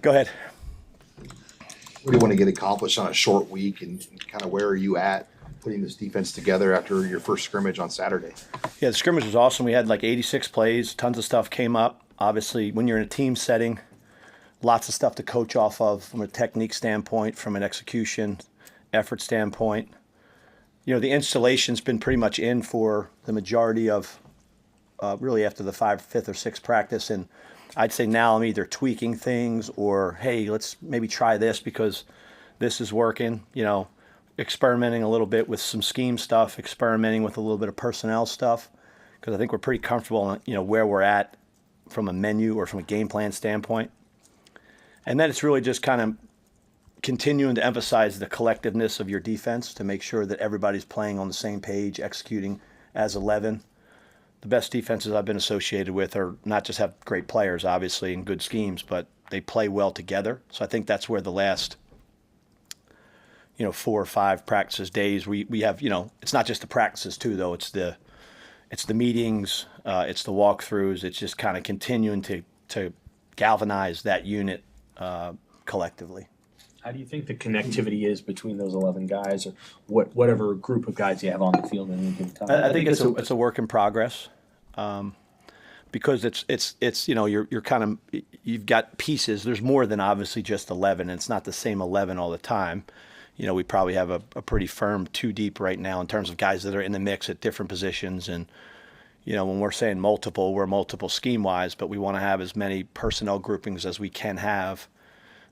Go ahead. What do you want to get accomplished on a short week, and kind of where are you at putting this defense together after your first scrimmage on Saturday? Yeah, the scrimmage was awesome. We had like 86 plays. Tons of stuff came up. Obviously, when you're in a team setting, lots of stuff to coach off of from a technique standpoint, from an execution effort standpoint. You know, the installation's been pretty much in for the majority of really after the fifth or sixth practice. And I'd say now I'm either tweaking things or, hey, let's maybe try this because this is working, you know, experimenting a little bit with some scheme stuff, experimenting with a little bit of personnel stuff, because I think we're pretty comfortable, you know, where we're at from a menu or from a game plan standpoint. And then it's really just kind of continuing to emphasize the collectiveness of your defense to make sure that everybody's playing on the same page, executing as 11. The best defenses I've been associated with are not just have great players, obviously, and good schemes, but they play well together. So I think that's where the last, you know, 4 or 5 practices days we have, you know, it's not just the practices too, though. It's the meetings, it's the walkthroughs. It's just kind of continuing to galvanize that unit collectively. How do you think the connectivity is between those 11 guys, or whatever group of guys you have on the field at any given time? I think it's a work in progress, because it's you know you're kind of you've got pieces. There's more than obviously just 11. And it's not the same 11 all the time. You know, we probably have a pretty firm 2 deep right now in terms of guys that are in the mix at different positions. And you know, when we're saying multiple, we're multiple scheme wise, but we want to have as many personnel groupings as we can have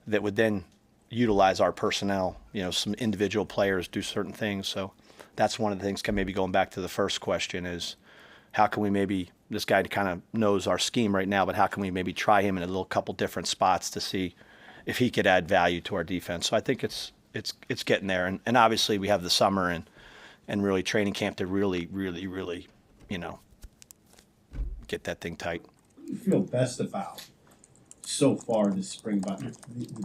that would then utilize our personnel. You know, some individual players do certain things. So that's one of the things, maybe going back to the first question, is how can we maybe, this guy kind of knows our scheme right now, but how can we maybe try him in a little couple different spots to see if he could add value to our defense. So I think it's getting there. And obviously we have the summer and really training camp to really, you know, get that thing tight. What do you feel best about so far this spring about the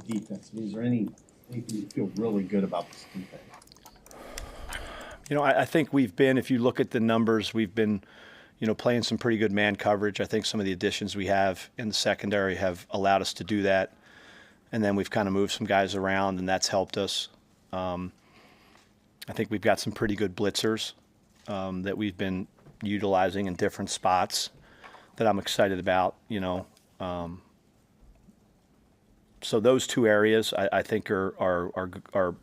defense? I mean, is there anything you feel really good about this defense? You know, I think we've been, if you look at the numbers, we've been, you know, playing some pretty good man coverage. I think some of the additions we have in the secondary have allowed us to do that. And then we've kind of moved some guys around, and that's helped us. I think we've got some pretty good blitzers that we've been utilizing in different spots that I'm excited about, you know. So those 2 areas I think are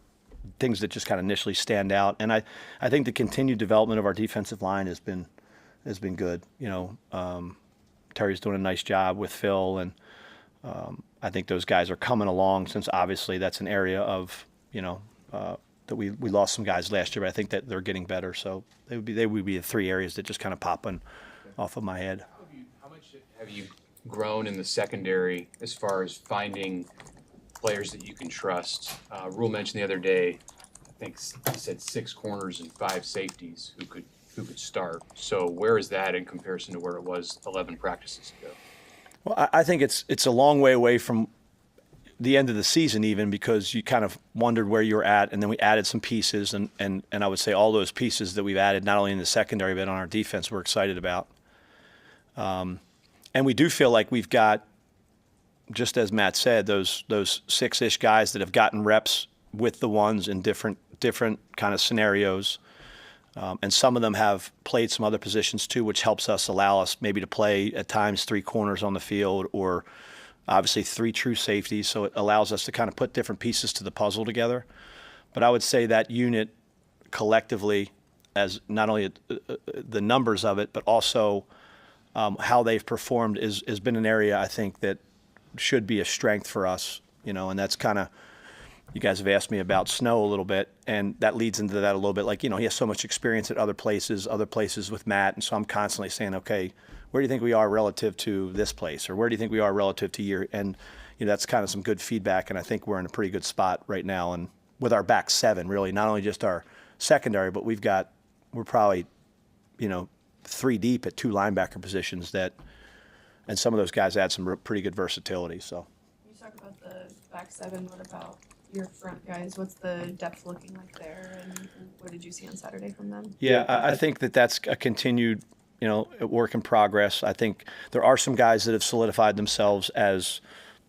things that just kind of initially stand out. And I think the continued development of our defensive line has been good. You know, Terry's doing a nice job with Phil, and I think those guys are coming along, since obviously that's an area of, you know, that we lost some guys last year, but I think that they're getting better. So they would be the 3 areas that just kind of popping off of my head. How much have you grown in the secondary as far as finding players that you can trust? Rhule mentioned the other day, I think he said 6 corners and 5 safeties who could start. So where is that in comparison to where it was 11 practices ago? Well, I think it's a long way away from the end of the season, even, because you kind of wondered where you were at, and then we added some pieces, and I would say all those pieces that we've added, not only in the secondary but on our defense, we're excited about. And we do feel like we've got, just as Matt said, those 6-ish guys that have gotten reps with the ones in different kind of scenarios. And some of them have played some other positions too, which helps us, allow us maybe to play at times 3 corners on the field, or obviously 3 true safeties. So it allows us to kind of put different pieces to the puzzle together. But I would say that unit collectively, as not only the numbers of it, but also how they've performed has been an area I think that should be a strength for us, you know. And that's kind of, you guys have asked me about Snow a little bit, and that leads into that a little bit. Like, you know, he has so much experience at other places with Matt, and so I'm constantly saying, okay, where do you think we are relative to this place, or where do you think we are relative to your, and you know, that's kind of some good feedback, and I think we're in a pretty good spot right now, and with our back 7, really, not only just our secondary, but we're probably, you know, 3 deep at 2 linebacker positions that, and some of those guys add some pretty good versatility. So you talk about the back 7. What about your front guys? What's the depth looking like there, and what did you see on Saturday from them? Yeah, I think that's a continued, you know, work in progress. I think there are some guys that have solidified themselves as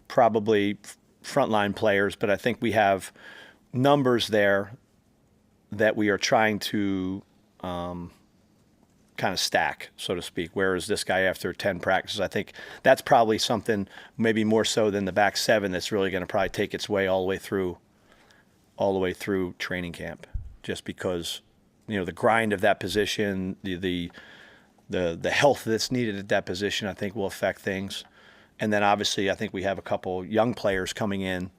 probably frontline players, but I think we have numbers there that we are trying to kind of stack, so to speak. Whereas this guy after 10 practices, I think that's probably something maybe more so than the back seven that's really going to probably take its way all the way through training camp, just because the grind of that position, the health that's needed at that position, I think will affect things. And then obviously I think we have a couple young players coming in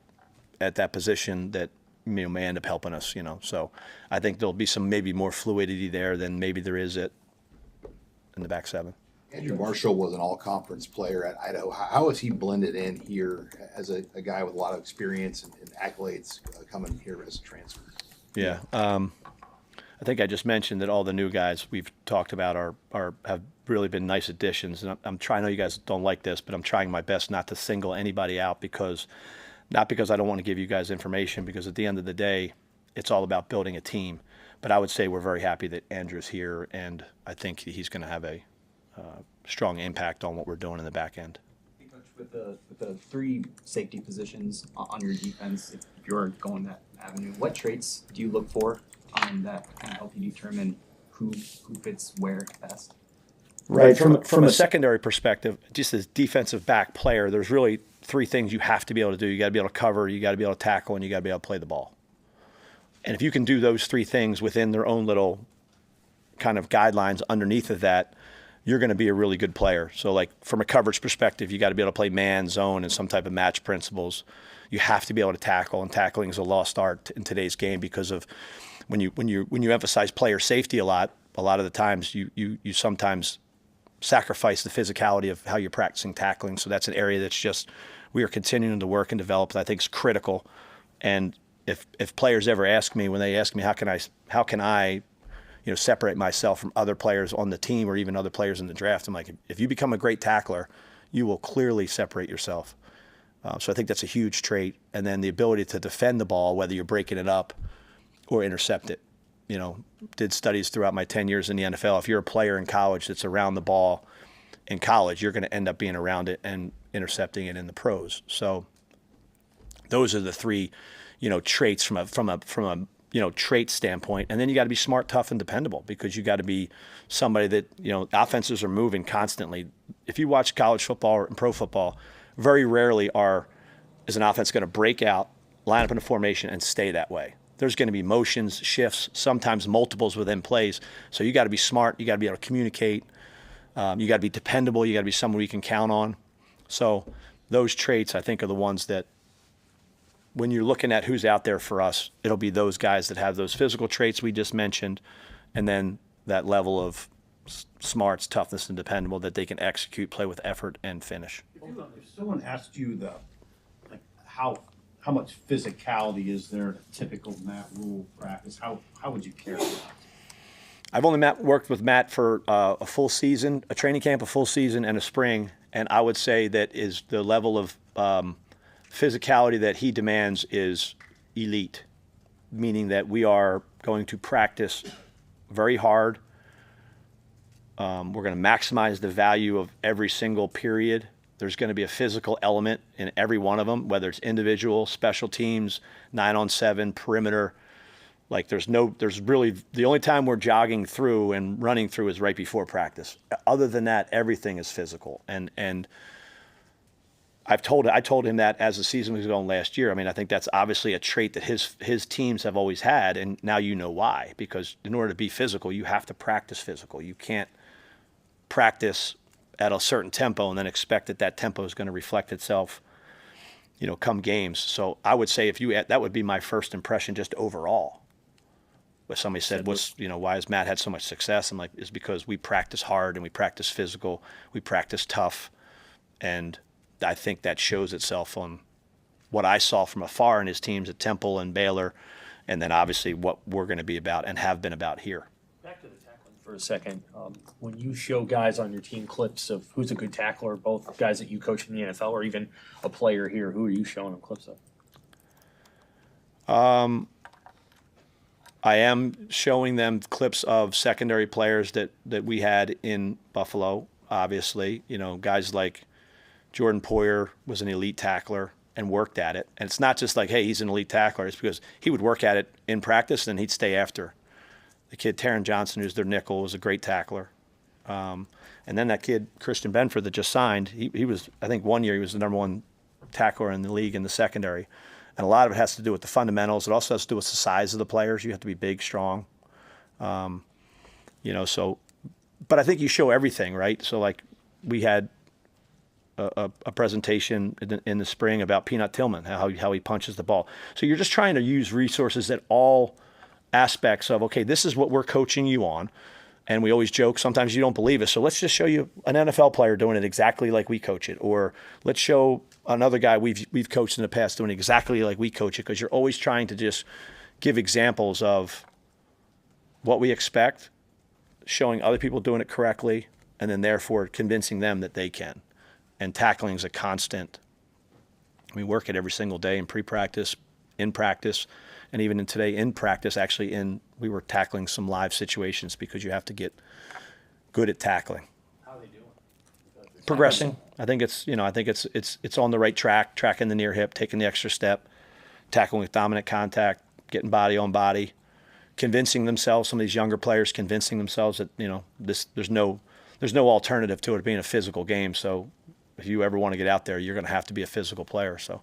at that position that may end up helping us, So I think there'll be some maybe more fluidity there than maybe there is in the back seven. Andrew Marshall was an all-conference player at Idaho. How has he blended in here as a guy with a lot of experience and accolades coming here as a transfer? Yeah. I think I just mentioned that all the new guys we've talked about have really been nice additions. And I'm trying, I know you guys don't like this, but I'm trying my best not to single anybody out not because I don't want to give you guys information, because at the end of the day, it's all about building a team. But I would say we're very happy that Andrew's here, and I think he's going to have a strong impact on what we're doing in the back end. Hey, Coach, with the three safety positions on your defense, if you're going that avenue, what traits do you look for that kind of help you determine who fits where best? Right. From a secondary perspective, just as defensive back player, there's really three things you have to be able to do. You got to be able to cover, you got to be able to tackle, and you got to be able to play the ball. And if you can do those three things within their own little kind of guidelines underneath of that, you're going to be a really good player. So like from a coverage perspective, you got to be able to play man, zone, and some type of match principles. You have to be able to tackle, and tackling is a lost art in today's game because of when you emphasize player safety a lot of the times you sometimes sacrifice the physicality of how you're practicing tackling. So that's an area that's just we are continuing to work and develop that I think is critical. And if players ever ask me, when they ask me how can I separate myself from other players on the team or even other players in the draft, I'm like, if you become a great tackler, you will clearly separate yourself. So I think that's a huge trait. And then the ability to defend the ball, whether you're breaking it up or intercept it. Did studies throughout my 10 years in the NFL. If you're a player in college that's around the ball in college, you're going to end up being around it and intercepting it in the pros. So those are the three, traits from a trait standpoint. And then you got to be smart, tough, and dependable, because you got to be somebody that, offenses are moving constantly. If you watch college football and pro football, very rarely is an offense going to break out, line up in a formation, and stay that way. There's going to be motions, shifts, sometimes multiples within plays. So you got to be smart. You got to be able to communicate. You got to be dependable. You got to be someone you can count on. So those traits, I think, are the ones that when you're looking at who's out there for us, it'll be those guys that have those physical traits we just mentioned, and then that level of smarts, toughness, and dependable that they can execute, play with effort, and finish. If someone asked you how much physicality is there in a typical Matt Rhule practice, how would you characterize it? I've only worked with Matt for a full season, a training camp, a full season, and a spring, and I would say that is the level of physicality that he demands is elite, meaning that we are going to practice very hard. We're going to maximize the value of every single period. There's going to be a physical element in every one of them, whether it's individual, special teams, 9-on-7, perimeter. Like there's really, the only time we're jogging through and running through is right before practice. Other than that, everything is physical. And I told him that as the season was going last year. I mean, I think that's obviously a trait that his teams have always had, and now you know why. Because in order to be physical, you have to practice physical. You can't practice at a certain tempo and then expect that tempo is going to reflect itself, come games. So I would say that would be my first impression just overall. If somebody said, why has Matt had so much success? I'm like, it's because we practice hard and we practice physical, we practice tough. And I think that shows itself on what I saw from afar in his teams at Temple and Baylor, and then obviously what we're going to be about and have been about here. Back to the tackling for a second. When you show guys on your team clips of who's a good tackler, both guys that you coach in the NFL or even a player here, who are you showing them clips of? I am showing them clips of secondary players that we had in Buffalo, obviously. Guys like Jordan Poyer was an elite tackler. and worked at it. And it's not just like, hey, he's an elite tackler. It's because he would work at it in practice and he'd stay after. The kid, Taron Johnson, who's their nickel, was a great tackler. And then that kid, Christian Benford, that just signed, he was, I think one year he was the number one tackler in the league in the secondary. And a lot of it has to do with the fundamentals. It also has to do with the size of the players. You have to be big, strong. So, but I think you show everything, right? So like we had a presentation in the spring about Peanut Tillman, how he punches the ball. So you're just trying to use resources at all aspects of, okay, this is what we're coaching you on. And we always joke, sometimes you don't believe us. So let's just show you an NFL player doing it exactly like we coach it. Or let's show another guy we've coached in the past doing exactly like we coach it, because you're always trying to just give examples of what we expect, showing other people doing it correctly, and then therefore convincing them that they can. And tackling is a constant. We work it every single day in pre-practice, in practice, and even in today in practice. Actually, we were tackling some live situations because you have to get good at tackling. How are they doing? Progressing. I think it's on the right track, tracking the near hip, taking the extra step, tackling with dominant contact, getting body on body, convincing themselves. Some of these younger players convincing themselves that there's no alternative to it being a physical game. So if you ever want to get out there, you're going to have to be a physical player. So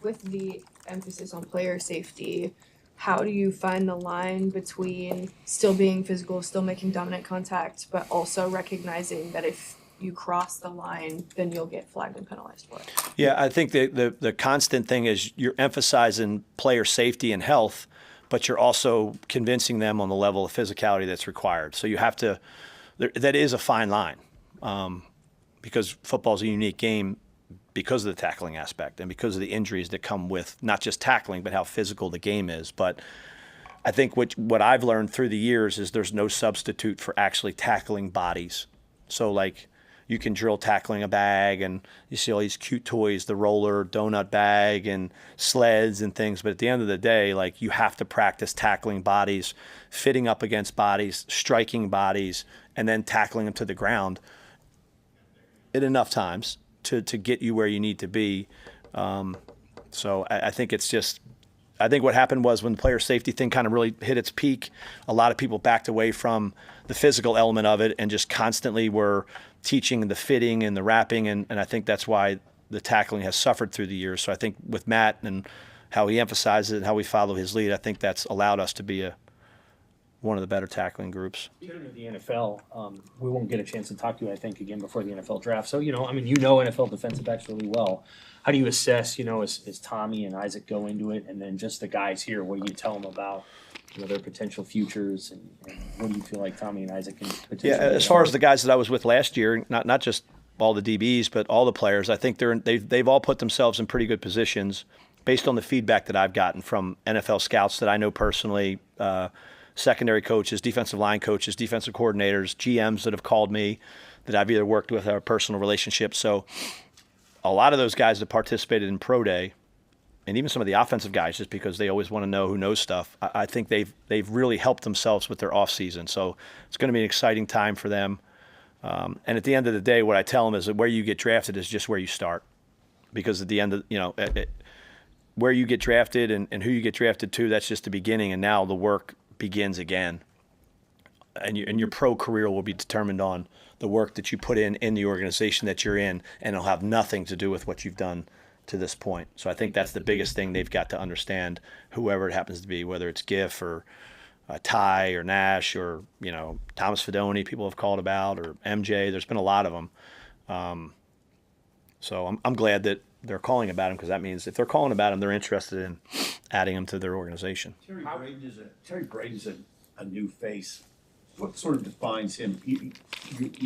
With the emphasis on player safety, how do you find the line between still being physical, still making dominant contact, but also recognizing that if you cross the line, then you'll get flagged and penalized for it? yeah, I think the constant thing is you're emphasizing player safety and health, but you're also convincing them on the level of physicality that's required. So you have to, that is a fine line, because football is a unique game because of the tackling aspect and because of the injuries that come with not just tackling, but how physical the game is. But I think what I've learned through the years is there's no substitute for actually tackling bodies. So like you can drill tackling a bag, and you see all these cute toys, the roller, donut bag, and sleds and things. But at the end of the day, like you have to practice tackling bodies, fitting up against bodies, striking bodies, and then tackling them to the ground at enough times to get you where you need to be. So I think it's just, I think what happened was when the player safety thing kind of really hit its peak, a lot of people backed away from the physical element of it and just constantly were teaching the fitting and the wrapping. And I think that's why the tackling has suffered through the years. So I think with Matt and how he emphasizes it and how we follow his lead, I think that's allowed us to be one of the better tackling groups. Speaking of the NFL, we won't get a chance to talk to you, I think, again before the NFL draft. So, NFL defensive backs really well. How do you assess, as Tommy and Isaac go into it, and then just the guys here, what do you tell them about, their potential futures, and what do you feel like Tommy and Isaac can potentially Yeah, as far as the guys that I was with last year, not just all the DBs, but all the players, I think they've all put themselves in pretty good positions based on the feedback that I've gotten from NFL scouts that I know personally, secondary coaches, defensive line coaches, defensive coordinators, GMs that have called me that I've either worked with or a personal relationship. So a lot of those guys that participated in Pro Day, and even some of the offensive guys, just because they always want to know who knows stuff, I think they've really helped themselves with their off season. So it's going to be an exciting time for them. And at the end of the day, what I tell them is that where you get drafted is just where you start, because at the end of where you get drafted and who you get drafted to, that's just the beginning. And now the work begins again, and your pro career will be determined on the work that you put in the organization that you're in, and it'll have nothing to do with what you've done to this point. So I think that's the biggest thing they've got to understand, whoever it happens to be, whether it's Giff or Ty or Nash or Thomas Fidone, people have called about, or MJ. There's been a lot of them. So I'm glad that they're calling about him, because that means if they're calling about him, they're interested in adding him to their organization. Terry Brady's a new face. What sort of defines him? You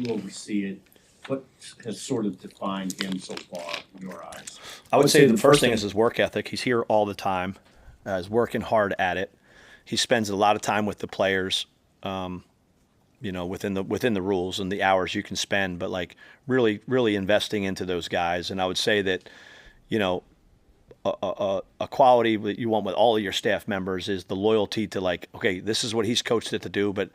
oversee it. What has sort of defined him so far in your eyes? I would say the first thing is his work ethic. He's here all the time. He's working hard at it. He spends a lot of time with the players, within the rules and the hours you can spend, but like really, really investing into those guys. And I would say that, a quality that you want with all of your staff members is the loyalty to, like, okay, this is what he's coached it to do, but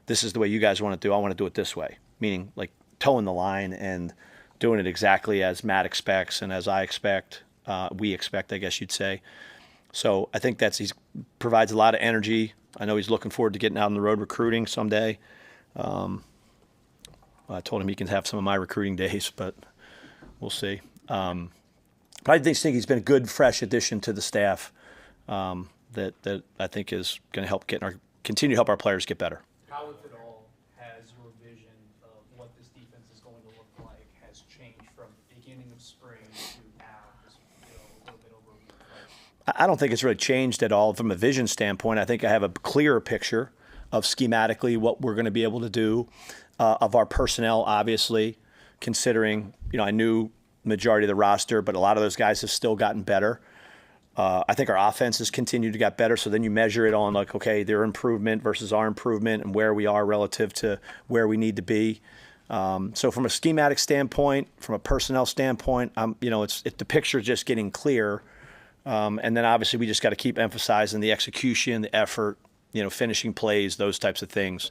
this is the way you guys want to do. I want to do it this way. Meaning like toeing the line and doing it exactly as Matt expects and as I expect, we expect, I guess you'd say. So I think he provides a lot of energy. I know he's looking forward to getting out on the road recruiting someday. I told him he can have some of my recruiting days, but we'll see. But I just think he's been a good, fresh addition to the staff that I think is going to continue to help our players get better. How, if at all, has your vision of what this defense is going to look like has changed from the beginning of spring to now, just a little bit over a week later? I don't think it's really changed at all from a vision standpoint. I think I have a clearer picture of schematically what we're going to be able to do, of our personnel, obviously, considering, I knew the majority of the roster, but a lot of those guys have still gotten better. I think our offense has continued to get better. So then you measure it on like, okay, their improvement versus our improvement and where we are relative to where we need to be. So from a schematic standpoint, from a personnel standpoint, the picture's just getting clear. And then obviously we just got to keep emphasizing the execution, the effort, finishing plays, those types of things.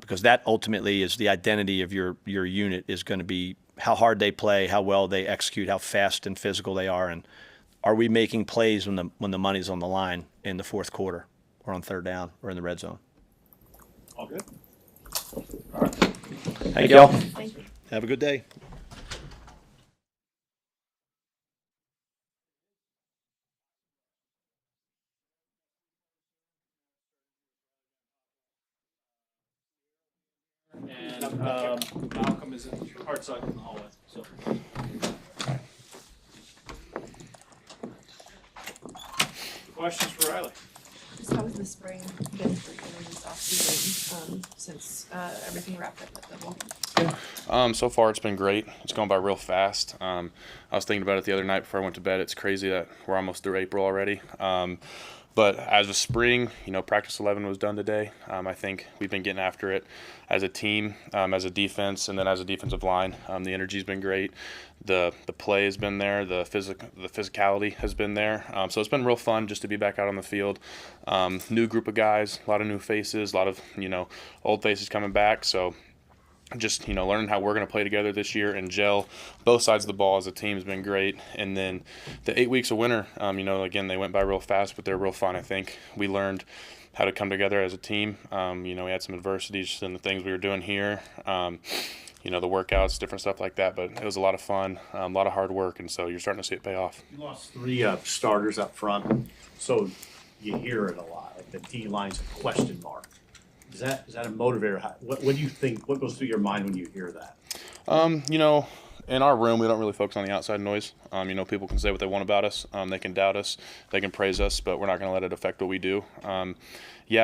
Because that ultimately is the identity of your unit, is going to be how hard they play, how well they execute, how fast and physical they are, and are we making plays when the money's on the line in the fourth quarter or on third down or in the red zone. All good. Thank y'all. Thank you. Have a good day. And Malcolm is in the hard side in the hallway. So. Questions for Riley? Just how has the spring been for you in this off season since everything wrapped up at the ball? So far it's been great. It's gone by real fast. I was thinking about it the other night before I went to bed. It's crazy that we're almost through April already. But as of spring, practice 11 was done today. I think we've been getting after it as a team, as a defense, and then as a defensive line. The energy's been great. The play has been there. The physicality has been there. So it's been real fun just to be back out on the field. New group of guys, a lot of new faces, a lot of old faces coming back. So just learning how we're going to play together this year and gel both sides of the ball as a team has been great. And then the 8 weeks of winter, again, they went by real fast, but they're real fun. I think we learned how to come together as a team. We had some adversities in the things we were doing here, the workouts, different stuff like that, but it was a lot of fun, a lot of hard work, and so you're starting to see it pay off. You lost three starters up front, so you hear it a lot. Like the D line's a question mark. Is that a motivator? What do you think? What goes through your mind when you hear that? In our room, we don't really focus on the outside noise. People can say what they want about us. They can doubt us. They can praise us, but we're not going to let it affect what we do. We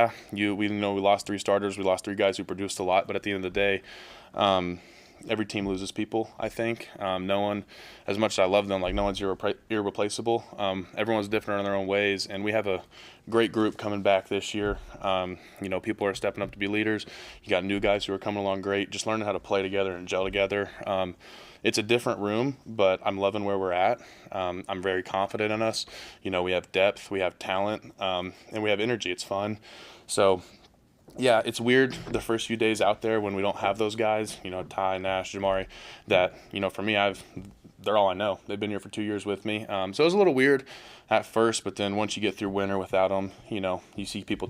lost three starters. We lost three guys who produced a lot, but at the end of the day, every team loses people, I think. No one, as much as I love them, no one's irreplaceable. Everyone's different in their own ways, and we have a great group coming back this year. People are stepping up to be leaders. You got new guys who are coming along great, just learning how to play together and gel together. It's a different room, but I'm loving where we're at. I'm very confident in us. We have depth, we have talent, and we have energy. It's fun. So, yeah, it's weird the first few days out there when we don't have those guys, Ty, Nash, Jamari, that, for me, they're all I know. They've been here for 2 years with me. So it was a little weird at first, but then once you get through winter without them, you see people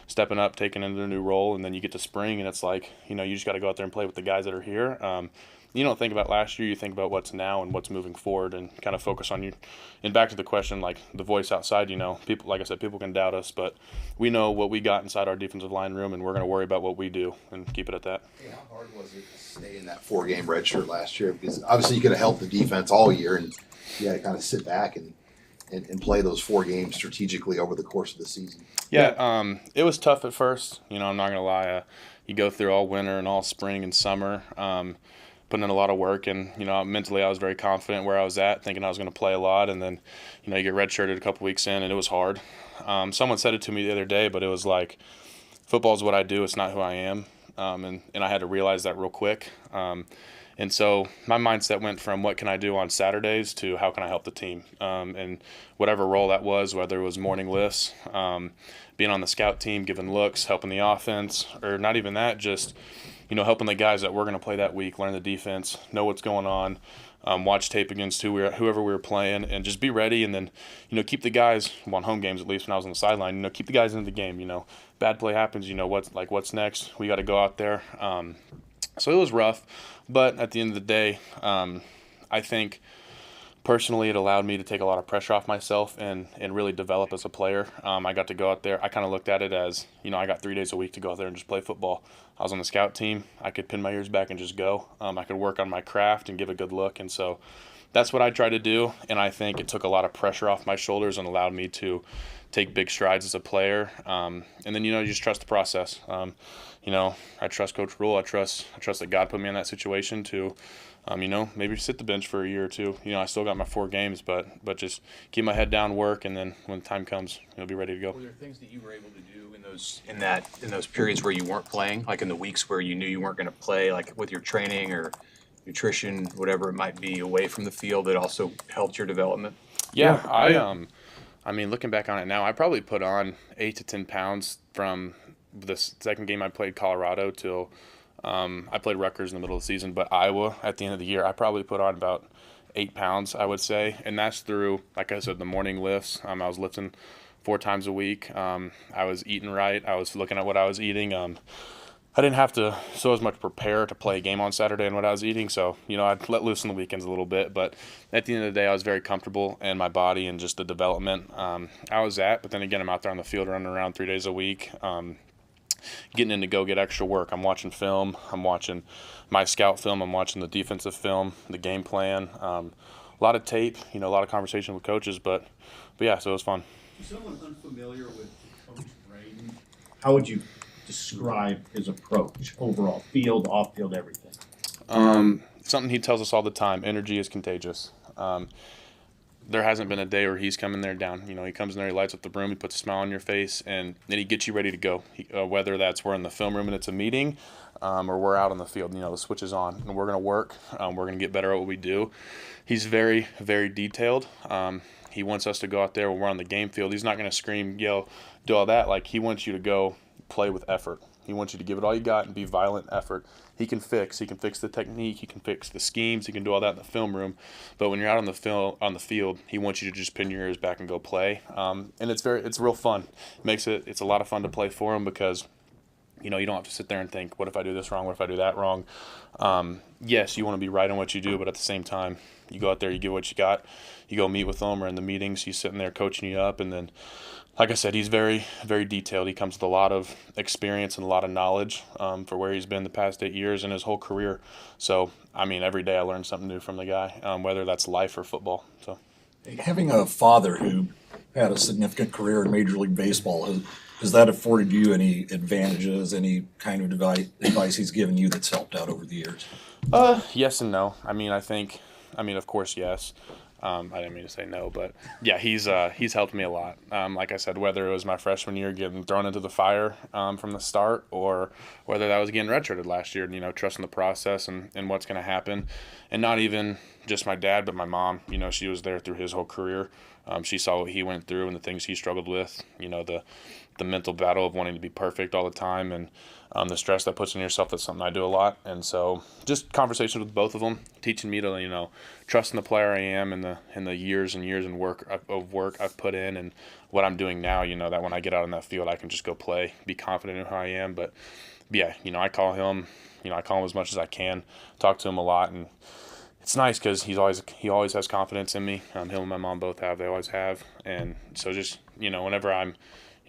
stepping up, taking into their new role, and then you get to spring, and it's like, you just got to go out there and play with the guys that are here. You don't think about last year, you think about what's now and what's moving forward and kind of focus on you. And back to the question, the voice outside, people, like I said, people can doubt us, but we know what we got inside our defensive line room, and we're going to worry about what we do and keep it at that. Hey, how hard was it to stay in that 4-game redshirt last year? Because obviously you could have helped the defense all year, and you had to kind of sit back and play those 4 games strategically over the course of the season. Yeah, it was tough at first. I'm not going to lie. You go through all winter and all spring and summer, putting in a lot of work, and mentally I was very confident where I was at, thinking I was going to play a lot, and then you get redshirted a couple weeks in, and it was hard. Someone said it to me the other day, but it was like, football is what I do, it's not who I am, and I had to realize that real quick. And so my mindset went from what can I do on Saturdays to how can I help the team, and whatever role that was, whether it was morning lifts, being on the scout team, giving looks, helping the offense, or not even that, just helping the guys that we're going to play that week learn the defense, know what's going on, watch tape against whoever we were playing, and just be ready. And then, keep the guys, on home games at least when I was on the sideline, keep the guys in the game. Bad play happens, what's next? We got to go out there. So it was rough, but at the end of the day, I think personally it allowed me to take a lot of pressure off myself and really develop as a player. I got to go out there. I kind of looked at it as, I got 3 days a week to go out there and just play football. I was on the scout team. I could pin my ears back and just go. I could work on my craft and give a good look. And so that's what I tried to do. And I think it took a lot of pressure off my shoulders and allowed me to take big strides as a player. And then, you just trust the process. I trust Coach Rhule. I trust that God put me in that situation to, maybe sit the bench for a year or two. I still got my 4 games, but just keep my head down, work, and then when the time comes, be ready to go. Were there things that you were able to do in those periods where you weren't playing, like in the weeks where you knew you weren't going to play, like with your training or nutrition, whatever it might be, away from the field that also helped your development? Yeah, I mean, looking back on it now, I probably put on 8 to 10 pounds from the second game I played Colorado till I played Rutgers in the middle of the season, but Iowa at the end of the year, I probably put on about 8 pounds, I would say, and that's through, like I said, the morning lifts. I was lifting 4 times a week. I was eating right. I was looking at what I was eating. I didn't have to so as much prepare to play a game on Saturday and what I was eating, so I'd let loose on the weekends a little bit. But at the end of the day, I was very comfortable in my body and just the development I was at. But then again, I'm out there on the field running around 3 days a week. Getting in to go get extra work. I'm watching film. I'm watching my scout film. I'm watching the defensive film, the game plan. A lot of tape, a lot of conversation with coaches. But yeah, so it was fun. For someone unfamiliar with Coach Braden, how would you describe his approach overall, field, off field, everything? Something he tells us all the time: energy is contagious. There hasn't been a day where he's coming there down. He comes in there, he lights up the room, he puts a smile on your face, and then he gets you ready to go. Whether that's we're in the film room and it's a meeting, or we're out on the field, the switch is on, and we're going to work. We're going to get better at what we do. He's very, very detailed. He wants us to go out there when we're on the game field. He's not going to scream, yell, do all that. Like, he wants you to go play with effort. He wants you to give it all you got and be violent effort. He can fix the technique, he can fix the schemes, he can do all that in the film room. But when you're out on the field, he wants you to just pin your ears back and go play. And it's real fun. It's a lot of fun to play for him because you don't have to sit there and think, what if I do this wrong? What if I do that wrong? Yes, you want to be right on what you do, but at the same time, you go out there, you give what you got. You go meet with them or in the meetings, he's sitting there coaching you up. And then, like I said, he's very, very detailed. He comes with a lot of experience and a lot of knowledge for where he's been the past 8 years and his whole career. So, every day I learn something new from the guy, whether that's life or football. So, having a father who had a significant career in Major League Baseball, has that afforded you any advantages, any kind of advice he's given you that's helped out over the years? Yes and no. Of course, yes. I didn't mean to say no, but yeah, he's helped me a lot. Like I said, whether it was my freshman year getting thrown into the fire from the start, or whether that was getting redshirted last year, trusting the process and what's going to happen. And not even just my dad, but my mom, she was there through his whole career. She saw what he went through and the things he struggled with, the mental battle of wanting to be perfect all the time, and the stress that puts on yourself. That's something I do a lot. And so just conversations with both of them, teaching me to, trust in the player I am and the years and years and work I've put in and what I'm doing now, that when I get out on that field, I can just go play, be confident in who I am. But yeah, I call him as much as I can, talk to him a lot. And it's nice because he always has confidence in me. Him and my mom both have. They always have. And so just, whenever I'm,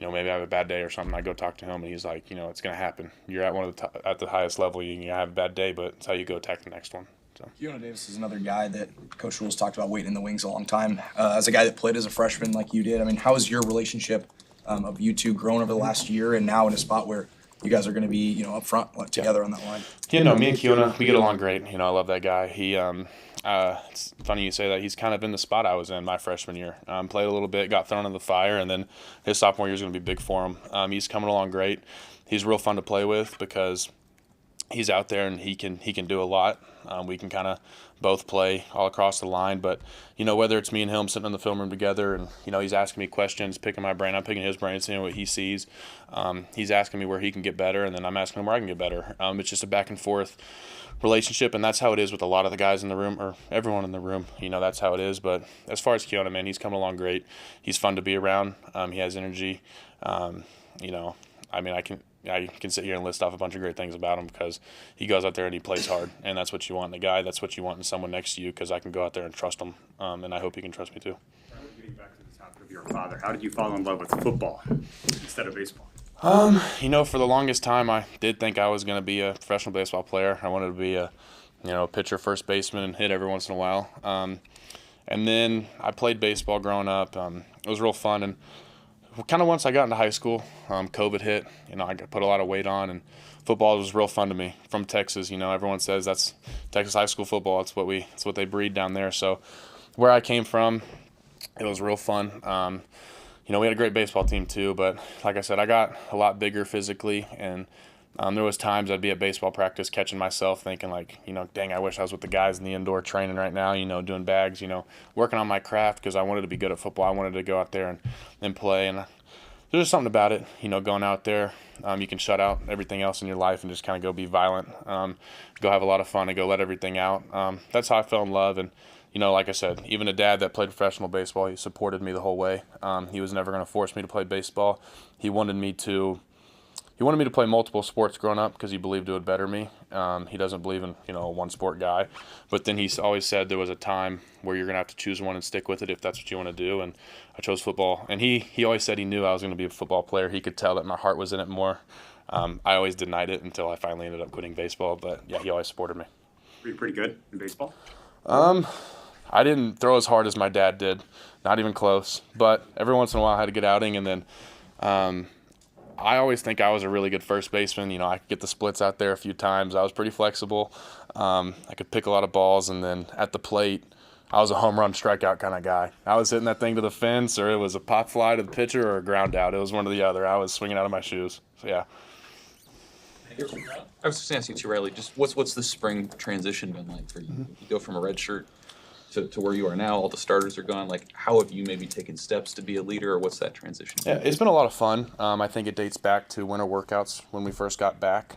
maybe I have a bad day or something, I go talk to him and he's like, it's going to happen. You're at at the highest level. You have a bad day, but it's how you go attack the next one. So. Keona Davis is another guy that Coach Rhule's talked about waiting in the wings a long time. As a guy that played as a freshman like you did, how has your relationship of you two grown over the last year and now in a spot where you guys are going to be, up front together on that line? Me and Keona, we get along great. I love that guy. He, it's funny you say that. He's kind of in the spot I was in my freshman year. Played a little bit, got thrown in the fire, and then his sophomore year is going to be big for him. He's coming along great. He's real fun to play with because he's out there and he can do a lot. We can kind of both play all across the line, but whether it's me and him sitting in the film room together, and he's asking me questions, picking my brain, I'm picking his brain, seeing what he sees. He's asking me where he can get better, and then I'm asking him where I can get better. It's just a back and forth relationship, and that's how it is with a lot of the guys in the room, or everyone in the room. That's how it is. But as far as Keona, man, he's coming along great. He's fun to be around. He has energy. I can sit here and list off a bunch of great things about him because he goes out there and he plays hard, and that's what you want in a guy. That's what you want in someone next to you, because I can go out there and trust him, and I hope he can trust me too. Getting back to the topic of your father, how did you fall in love with football instead of baseball? For the longest time, I did think I was going to be a professional baseball player. I wanted to be a pitcher, first baseman, and hit every once in a while. And then I played baseball growing up. It was real fun, and kind of once I got into high school, COVID hit. I put a lot of weight on, and football was real fun to me. From Texas, everyone says that's Texas high school football. It's what they breed down there. So where I came from, it was real fun. We had a great baseball team too, but like I said, I got a lot bigger physically, and there was times I'd be at baseball practice catching myself thinking like, dang, I wish I was with the guys in the indoor training right now, doing bags, working on my craft, because I wanted to be good at football. I wanted to go out there and play, and there's just something about it, going out there. You can shut out everything else in your life and just kind of go be violent, go have a lot of fun and go let everything out. That's how I fell in love. And like I said, even a dad that played professional baseball, he supported me the whole way. He was never going to force me to play baseball. He wanted me to play multiple sports growing up because he believed it would better me. He doesn't believe in a one sport guy, but then he always said there was a time where you're gonna have to choose one and stick with it if that's what you want to do. And I chose football. And he always said he knew I was going to be a football player. He could tell that my heart was in it more. I always denied it until I finally ended up quitting baseball. But yeah, he always supported me. Were you pretty good in baseball? I didn't throw as hard as my dad did, not even close. But every once in a while I had a good outing, and then I always think I was a really good first baseman. I could get the splits out there a few times. I was pretty flexible. I could pick a lot of balls, and then at the plate, I was a home run strikeout kind of guy. I was hitting that thing to the fence, or it was a pop fly to the pitcher, or a ground out. It was one or the other. I was swinging out of my shoes. So yeah. I was just asking you too, Riley, just what's the spring transition been like for you? You go from a red shirt to where you are now, all the starters are gone. Like, how have you maybe taken steps to be a leader, or what's that transition? Yeah, it's been a lot of fun. I think it dates back to winter workouts when we first got back.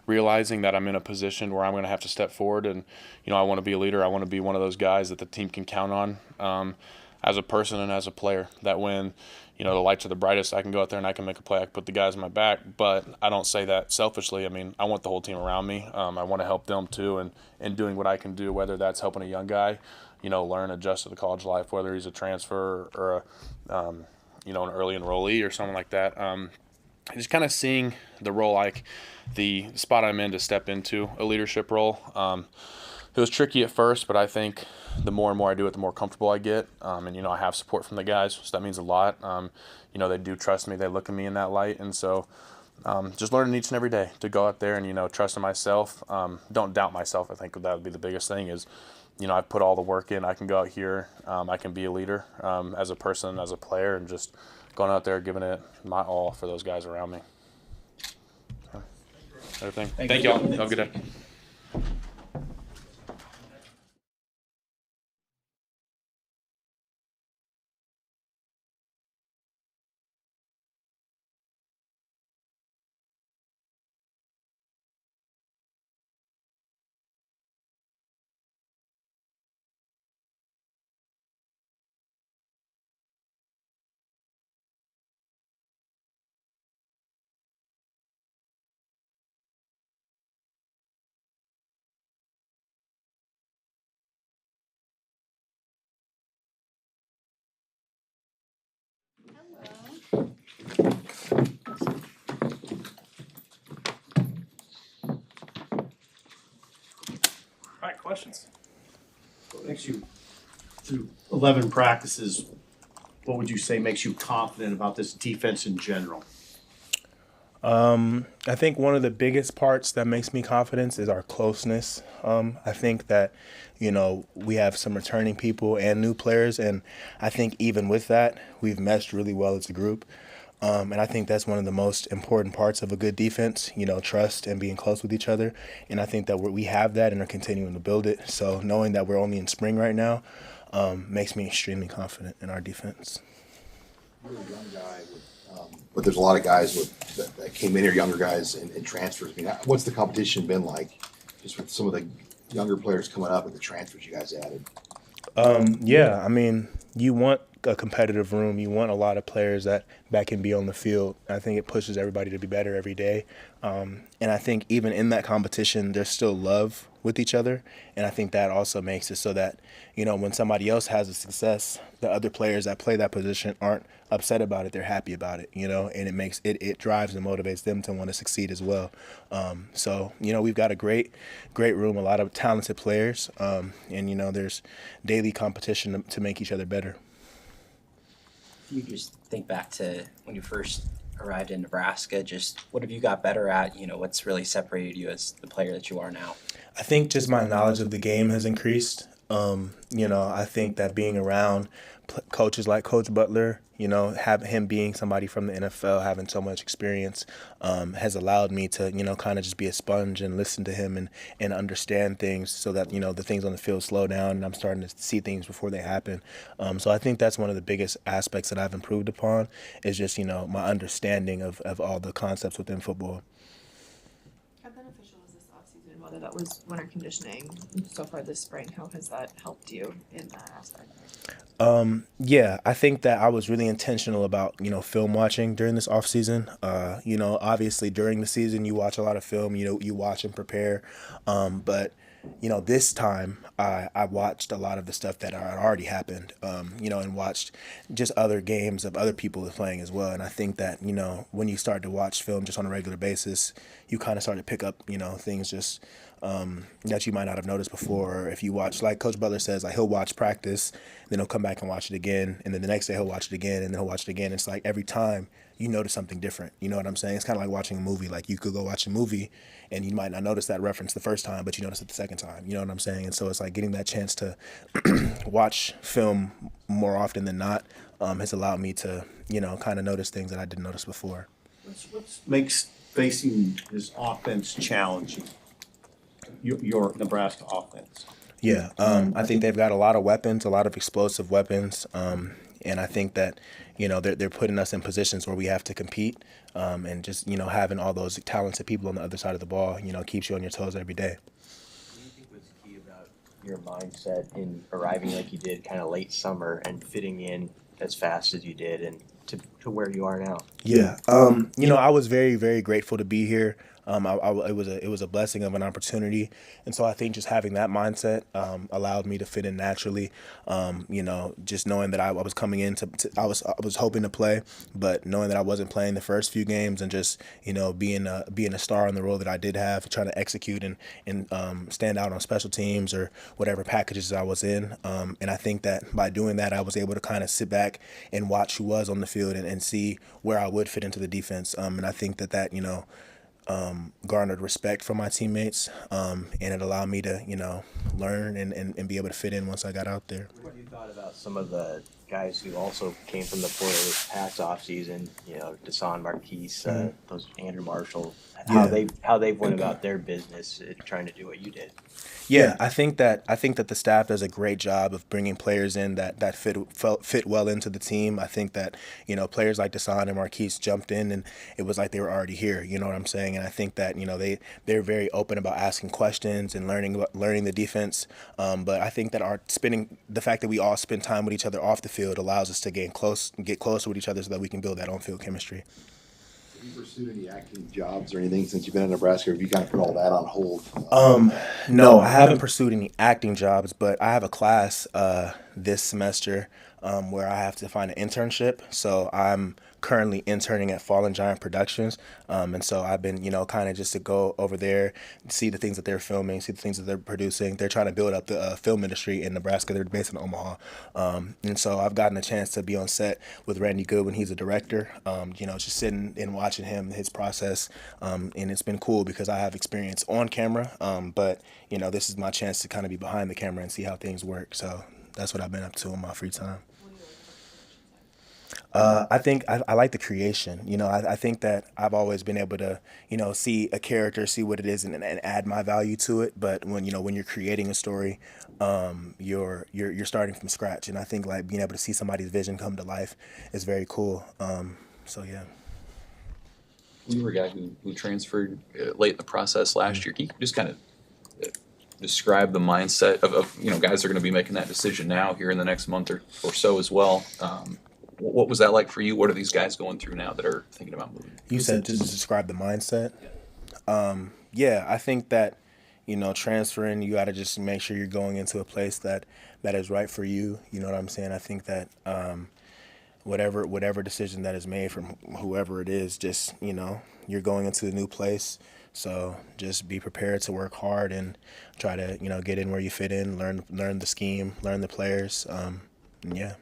Realizing that I'm in a position where I'm going to have to step forward, and I want to be a leader. I want to be one of those guys that the team can count on as a person and as a player. That when the lights are the brightest, I can go out there and I can make a play. I can put the guys in my back, but I don't say that selfishly. I mean, I want the whole team around me. I want to help them too, and doing what I can do, whether that's helping a young guy, learn, adjust to the college life, whether he's a transfer or an early enrollee or something like that. Just kind of seeing the role, like the spot I'm in, to step into a leadership role. It was tricky at first, but I think the more and more I do it, the more comfortable I get. And I have support from the guys, so that means a lot. They do trust me. They look at me in that light. And so just learning each and every day to go out there and, trust in myself. Don't doubt myself. I think that would be the biggest thing is, I've put all the work in. I can go out here. I can be a leader as a person, as a player, and just going out there, giving it my all for those guys around me. So, everything. Thank you all. Have a good day. All right, questions? What makes you, through 11 practices, what would you say makes you confident about this defense in general? I think one of the biggest parts that makes me confident is our closeness. I think that, we have some returning people and new players, and I think even with that, we've meshed really well as a group. And I think that's one of the most important parts of a good defense, trust and being close with each other. And I think that we have that and are continuing to build it. So knowing that we're only in spring right now makes me extremely confident in our defense. You're a young guy, but there's a lot of guys that came in here, younger guys and transfers. I mean, what's the competition been like just with some of the younger players coming up and the transfers you guys added? Yeah, I mean, you want a competitive room. You want a lot of players that can be on the field. I think it pushes everybody to be better every day. And I think even in that competition, there's still love with each other. And I think that also makes it so that, when somebody else has a success, the other players that play that position aren't upset about it. They're happy about it, and it drives and motivates them to want to succeed as well. So, we've got a great room, a lot of talented players. And, there's daily competition to make each other better. If you just think back to when you first arrived in Nebraska, just what have you got better at? What's really separated you as the player that you are now? I think just my knowledge of the game has increased. I think that being around coaches like Coach Butler, have him being somebody from the NFL, having so much experience, has allowed me to, kind of just be a sponge and listen to him and understand things so that, the things on the field slow down and I'm starting to see things before they happen. So I think that's one of the biggest aspects that I've improved upon is just, my understanding of all the concepts within football. How beneficial was this offseason, whether that was winter conditioning so far this spring? How has that helped you in that aspect? Yeah, I think that I was really intentional about, film watching during this off season. Obviously during the season you watch a lot of film, you watch and prepare. But this time I watched a lot of the stuff that had already happened, and watched just other games of other people playing as well. And I think that, when you start to watch film just on a regular basis, you kind of start to pick up, things just that you might not have noticed before. Or if you watch, like Coach Butler says, like he'll watch practice, then he'll come back and watch it again, and then the next day he'll watch it again, and then he'll watch it again. It's like every time you notice something different. You know what I'm saying? It's kind of like watching a movie. Like you could go watch a movie, and you might not notice that reference the first time, but you notice it the second time. You know what I'm saying? And so it's like getting that chance to watch film more often than not has allowed me to, kind of notice things that I didn't notice before. What makes facing this offense challenging? Your Nebraska offense. Yeah, I think they've got a lot of weapons, a lot of explosive weapons, and I think that they're putting us in positions where we have to compete, and just having all those talented people on the other side of the ball, keeps you on your toes every day. What do you think was key about your mindset in arriving like you did, kind of late summer, and fitting in as fast as you did, and to where you are now? Yeah, I was very, very grateful to be here. It was a blessing of an opportunity, and so I think just having that mindset allowed me to fit in naturally. Just knowing that I was coming in I was hoping to play, but knowing that I wasn't playing the first few games, and just being a star in the role that I did have, trying to execute and stand out on special teams or whatever packages I was in. And I think that by doing that, I was able to kind of sit back and watch who was on the field and see where I would fit into the defense. And I think that garnered respect from my teammates, and it allowed me to, learn and be able to fit in once I got out there. What have you thought about some of the guys who also came from the portal this past offseason, Deshaun Marquise, those Andrew Marshall, how they've went about their business trying to do what you did? Yeah, I think that the staff does a great job of bringing players in that fit well into the team. I think that players like Deshaun and Marquise jumped in, and it was like they were already here. You know what I'm saying? And I think that they're very open about asking questions and learning the defense. But I think that the fact that we all spend time with each other off the field allows us to get closer with each other so that we can build that on-field chemistry. Have you pursued any acting jobs or anything since you've been in Nebraska? Or have you kind of put all that on hold? No, I haven't pursued any acting jobs, but I have a class this semester where I have to find an internship. So I'm currently interning at Fallen Giant Productions, and so I've been, kind of just to go over there, see the things that they're filming, see the things that they're producing. They're trying to build up the film industry in Nebraska. They're based in Omaha, and so I've gotten a chance to be on set with Randy Goodwin. He's a director, just sitting and watching his process, and it's been cool because I have experience on camera, but this is my chance to kind of be behind the camera and see how things work. So that's what I've been up to in my free time. I think I like the creation. You know, I think that I've always been able to, you know, see a character, see what it is, and add my value to it. But when you're creating a story, you're starting from scratch, and I think like being able to see somebody's vision come to life is very cool. So yeah. You were a guy who transferred late in the process last year. Can you just kind of describe the mindset of guys that are going to be making that decision now here in the next month or so as well? What was that like for you? What are these guys going through now that are thinking about moving? You said to describe the mindset. Yeah, I think that transferring, you got to just make sure you're going into a place that is right for you. You know what I'm saying? I think that whatever decision that is made from whoever it is, just you're going into a new place. So just be prepared to work hard and try to get in where you fit in, learn the scheme, learn the players. Yeah.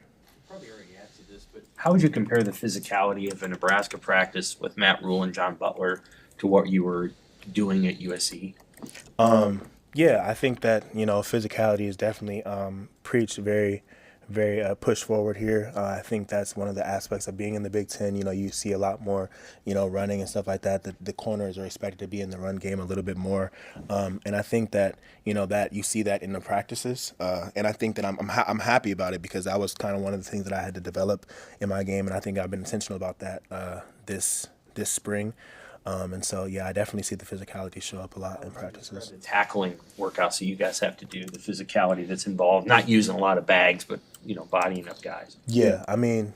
Probably already answered this, but how would you compare the physicality of a Nebraska practice with Matt Rhule and John Butler to what you were doing at USC? Yeah, I think that physicality is definitely preached very pushed forward here. I think that's one of the aspects of being in the Big Ten. You see a lot more, running and stuff like that. The corners are expected to be in the run game a little bit more, and I think that that you see that in the practices. And I think that I'm happy about it because that was kind of one of the things that I had to develop in my game, and I think I've been intentional about that this spring. And so, yeah, I definitely see the physicality show up a lot in practices. The tackling workouts that you guys have to do, the physicality that's involved, not using a lot of bags, but, bodying up guys. Yeah, I mean,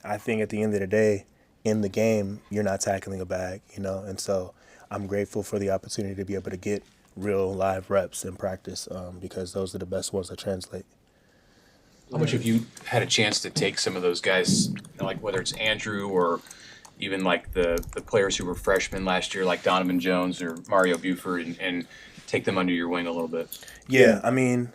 I think at the end of the day, in the game, you're not tackling a bag, and so I'm grateful for the opportunity to be able to get real live reps in practice because those are the best ones that translate. How much have you had a chance to take some of those guys, like whether it's Andrew or even like the players who were freshmen last year, like Donovan Jones or Mario Buford, and take them under your wing a little bit? Yeah, I mean,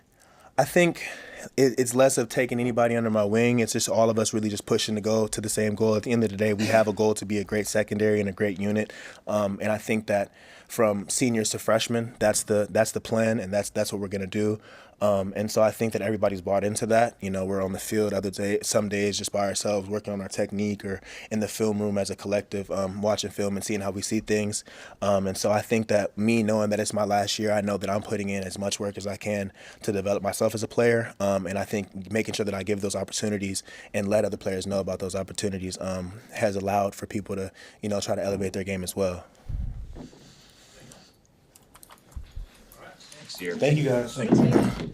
I think it's less of taking anybody under my wing. It's just all of us really just pushing to go to the same goal. At the end of the day, we have a goal to be a great secondary and a great unit. And I think that from seniors to freshmen, that's the plan, and that's what we're going to do. And so I think that everybody's bought into that. We're on the field some days just by ourselves, working on our technique, or in the film room as a collective, watching film and seeing how we see things. And so I think that me knowing that it's my last year, I know that I'm putting in as much work as I can to develop myself as a player. And I think making sure that I give those opportunities and let other players know about those opportunities has allowed for people to, try to elevate their game as well. Thanks, dear. Thank you, guys. Thank you.